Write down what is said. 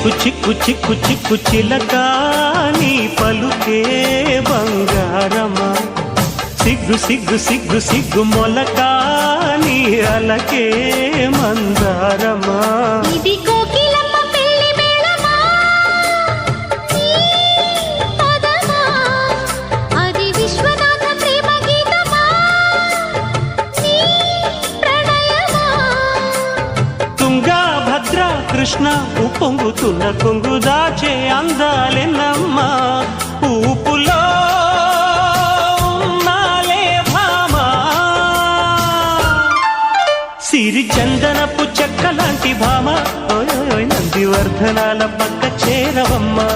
చిక్కు చిక్కు చిక్కు చిక్కు చిలక నీ పలుకే బంగారమా సిగ్గు సిగ్గు సిగ్గు సిగ్గు మొలక నీ అలకే మందారమా ఇది కోకిలమ్మ పెళ్లి మేళమా నీ పదమా అది విశ్వనాథ ప్రేమ గీతమా నీ ప్రణయమా తుంగా భద్ర కృష్ణ ఉప్పొంగుతున్న కొంగు దాచే అందాలెన్నమ్మా ఊపులో సిరి చందనపు చెక్క లాంటి భామ నందివర్ధనాల పక్క చేరవమ్మా